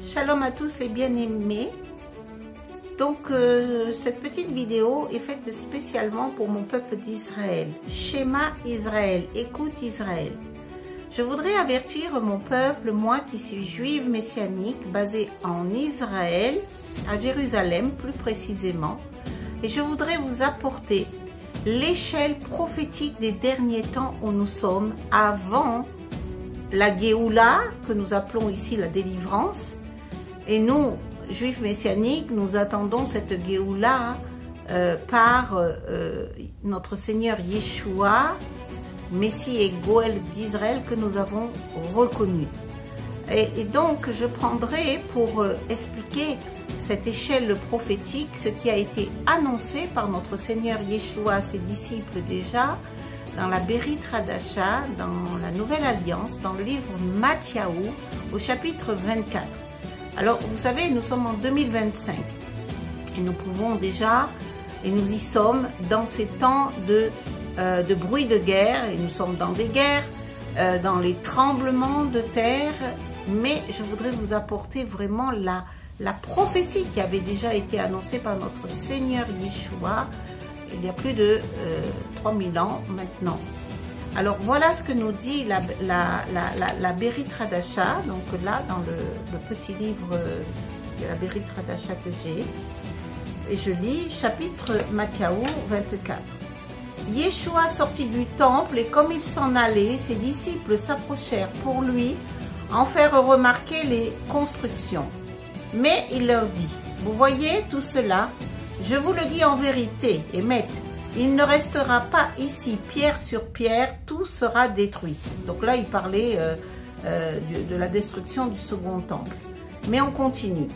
Shalom à tous les bien-aimés. Donc cette petite vidéo est faite spécialement pour mon peuple d'Israël. Shema Israël, écoute Israël. Je voudrais avertir mon peuple, moi qui suis juive messianique, basée en Israël, à Jérusalem plus précisément, et je voudrais vous apporter l'échelle prophétique des derniers temps où nous sommes avant la Géoula, que nous appelons ici la délivrance. Et nous, juifs messianiques, nous attendons cette Géoula par notre Seigneur Yeshua, Messie et Goël d'Israël que nous avons reconnu. Et donc, je prendrai pour expliquer cette échelle prophétique, ce qui a été annoncé par notre Seigneur Yeshua à ses disciples déjà, dans la Berit Hadasha, dans la Nouvelle Alliance, dans le livre Matthieu, au chapitre 24. Alors, vous savez, nous sommes en 2025 et nous pouvons déjà, et nous y sommes, dans ces temps de bruit de guerre, et nous sommes dans des guerres, dans les tremblements de terre, mais je voudrais vous apporter vraiment la prophétie qui avait déjà été annoncée par notre Seigneur Yeshua il y a plus de 3000 ans maintenant. Alors voilà ce que nous dit la Berit Hadasha, donc là dans le petit livre de la Berit Hadasha que j'ai, et je lis chapitre Matthieu 24. Yeshua sortit du temple et comme il s'en allait, ses disciples s'approchèrent pour lui en faire remarquer les constructions. Mais il leur dit, vous voyez tout cela, je vous le dis en vérité, et maître, il ne restera pas ici pierre sur pierre, tout sera détruit. Donc là, il parlait de la destruction du second temple. Mais on continue.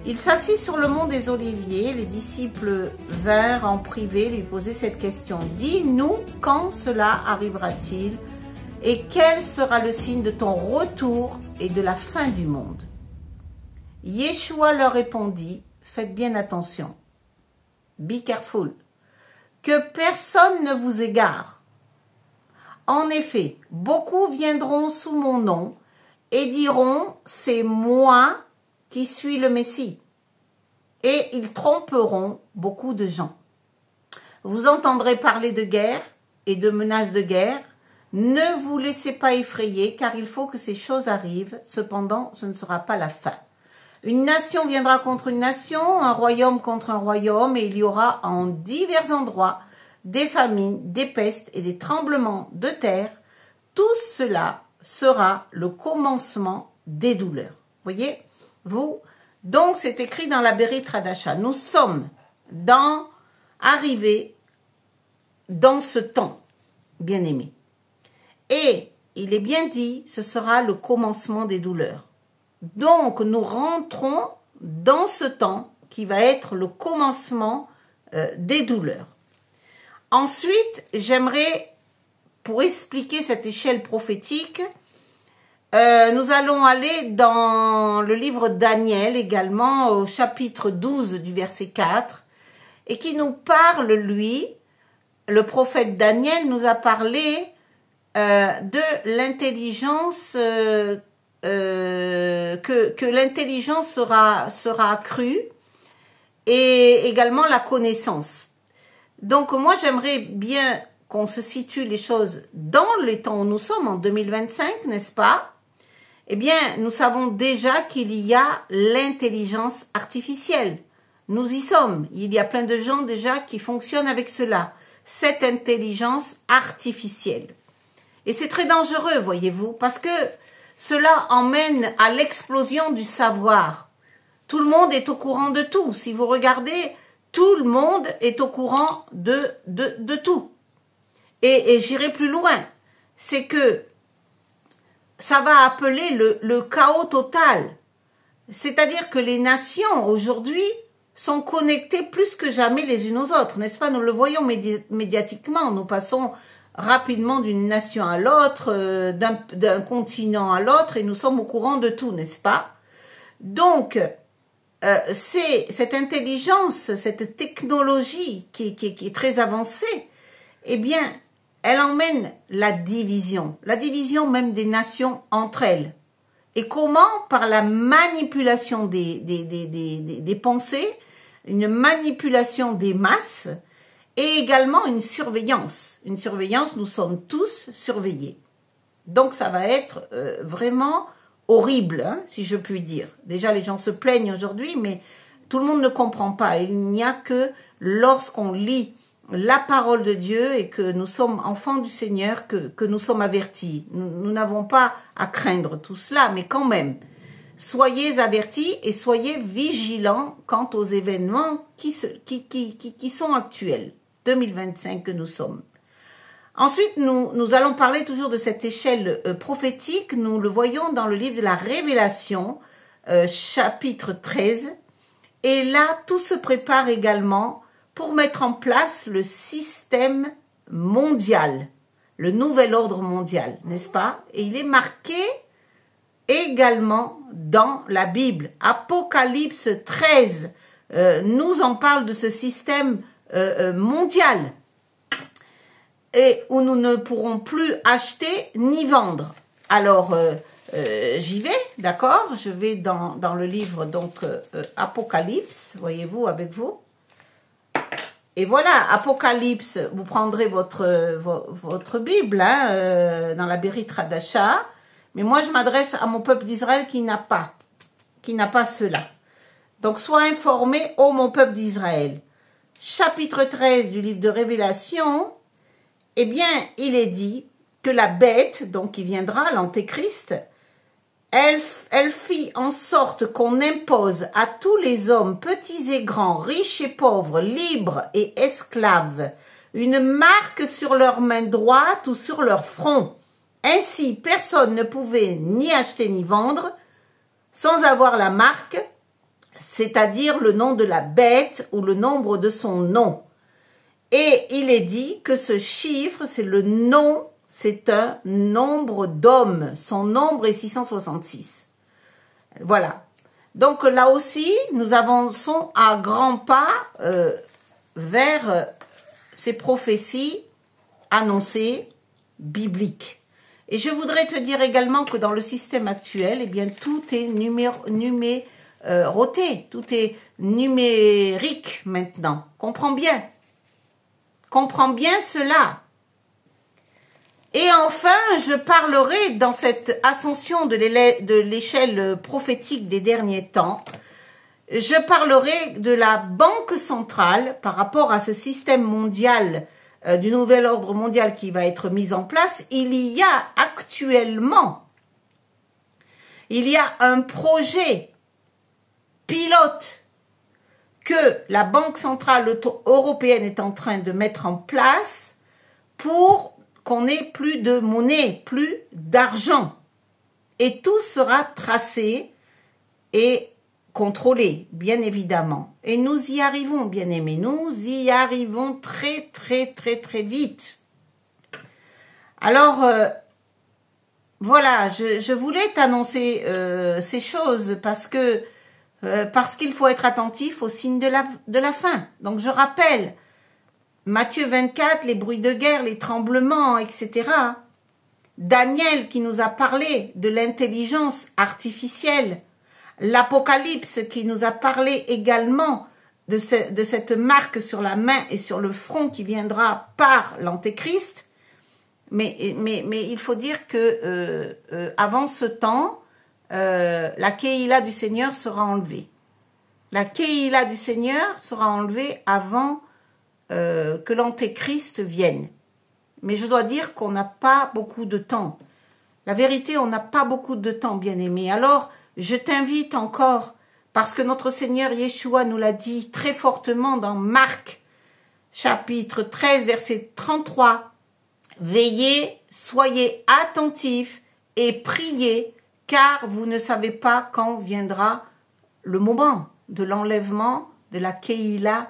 Il s'assit sur le mont des Oliviers, les disciples vinrent en privé lui poser cette question. Dis-nous quand cela arrivera-t-il et quel sera le signe de ton retour et de la fin du monde? Yeshua leur répondit, faites bien attention. Be careful. Que personne ne vous égare. En effet, beaucoup viendront sous mon nom et diront, c'est moi qui suis le Messie. Et ils tromperont beaucoup de gens. Vous entendrez parler de guerre et de menaces de guerre. Ne vous laissez pas effrayer, car il faut que ces choses arrivent. Cependant, ce ne sera pas la fin. Une nation viendra contre une nation, un royaume contre un royaume, et il y aura en divers endroits des famines, des pestes et des tremblements de terre. Tout cela sera le commencement des douleurs. Voyez, vous, donc c'est écrit dans la Berit Hadasha. Nous sommes arrivés dans ce temps, bien-aimés. Et il est bien dit, ce sera le commencement des douleurs. Donc, nous rentrons dans ce temps qui va être le commencement des douleurs. Ensuite, j'aimerais, pour expliquer cette échelle prophétique, nous allons aller dans le livre Daniel également, au chapitre 12 du verset 4, et qui nous parle, lui, le prophète Daniel nous a parlé de l'intelligence que l'intelligence sera accrue et également la connaissance. Donc moi j'aimerais bien qu'on se situe les choses dans les temps où nous sommes, en 2025, n'est-ce pas? Eh bien, nous savons déjà qu'il y a l'intelligence artificielle. Nous y sommes. Il y a plein de gens déjà qui fonctionnent avec cela. Cette intelligence artificielle. Et c'est très dangereux, voyez-vous, parce que cela emmène à l'explosion du savoir. Tout le monde est au courant de tout. Si vous regardez, tout le monde est au courant de tout. Et j'irai plus loin. C'est que ça va appeler le chaos total. C'est-à-dire que les nations, aujourd'hui, sont connectées plus que jamais les unes aux autres. N'est-ce pas? Nous le voyons médiatiquement. Nous passons rapidement d'une nation à l'autre, d'un continent à l'autre, et nous sommes au courant de tout, n'est-ce pas? Donc, c'est cette intelligence, cette technologie qui est très avancée, eh bien, elle emmène la division même des nations entre elles. Et comment? Par la manipulation des pensées, une manipulation des masses et également une surveillance. Une surveillance, nous sommes tous surveillés. Donc ça va être vraiment horrible, hein, si je puis dire. Déjà, les gens se plaignent aujourd'hui, mais tout le monde ne comprend pas. Il n'y a que lorsqu'on lit la parole de Dieu et que nous sommes enfants du Seigneur que nous sommes avertis. Nous n'avons pas à craindre tout cela, mais quand même, soyez avertis et soyez vigilants quant aux événements qui sont actuels. 2025 que nous sommes. Ensuite, nous allons parler toujours de cette échelle prophétique. Nous le voyons dans le livre de la Révélation, chapitre 13. Et là, tout se prépare également pour mettre en place le système mondial, le nouvel ordre mondial, n'est-ce pas? Et il est marqué également dans la Bible. Apocalypse 13 nous en parle de ce système mondial et où nous ne pourrons plus acheter ni vendre. Alors, j'y vais, d'accord? Je vais dans le livre, donc, Apocalypse, voyez-vous, avec vous. Et voilà, Apocalypse, vous prendrez votre Bible, hein, dans la Bérith Radasha. Mais moi, je m'adresse à mon peuple d'Israël qui n'a pas cela. Donc, sois informé, ô mon peuple d'Israël. Chapitre 13 du livre de Révélation, eh bien, il est dit que la bête, donc qui viendra, l'antéchrist, elle fit en sorte qu'on impose à tous les hommes, petits et grands, riches et pauvres, libres et esclaves, une marque sur leur main droite ou sur leur front. Ainsi, personne ne pouvait ni acheter ni vendre sans avoir la marque, c'est-à-dire le nom de la bête ou le nombre de son nom. Et il est dit que ce chiffre, c'est le nom, c'est un nombre d'hommes. Son nombre est 666. Voilà. Donc là aussi, nous avançons à grands pas vers ces prophéties annoncées bibliques. Et je voudrais te dire également que dans le système actuel, eh bien, tout est numéroté, tout est numérique maintenant. Comprends bien. Comprends bien cela. Et enfin, je parlerai dans cette ascension de l'échelle prophétique des derniers temps, je parlerai de la Banque centrale par rapport à ce système mondial, du nouvel ordre mondial qui va être mis en place. Il y a actuellement, un projet pilote que la Banque centrale européenne est en train de mettre en place pour qu'on n'ait plus de monnaie, plus d'argent. Et tout sera tracé et contrôlé, bien évidemment. Et nous y arrivons, bien aimés. Nous y arrivons très, très, très, très vite. Alors, voilà, je voulais t'annoncer ces choses parce qu'il faut être attentif aux signes de la fin. Donc, je rappelle, Matthieu 24, les bruits de guerre, les tremblements, etc. Daniel qui nous a parlé de l'intelligence artificielle. L'Apocalypse qui nous a parlé également de cette marque sur la main et sur le front qui viendra par l'Antéchrist. Mais il faut dire que avant ce temps, la Keïla du Seigneur sera enlevée. La Keïla du Seigneur sera enlevée avant que l'Antéchrist vienne. Mais je dois dire qu'on n'a pas beaucoup de temps. La vérité, on n'a pas beaucoup de temps, bien-aimé. Alors, je t'invite encore, parce que notre Seigneur Yeshua nous l'a dit très fortement dans Marc, chapitre 13, verset 33. Veillez, soyez attentifs et priez, car vous ne savez pas quand viendra le moment de l'enlèvement de la Keïla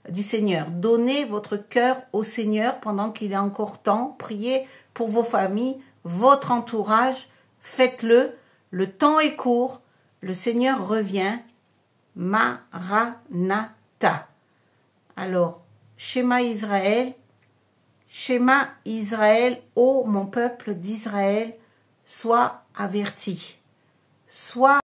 du Seigneur. Donnez votre cœur au Seigneur pendant qu'il est encore temps. Priez pour vos familles, votre entourage. Faites-le. Le temps est court. Le Seigneur revient. Maranatha. Alors, Shema Israël, ô mon peuple d'Israël, sois averti. sois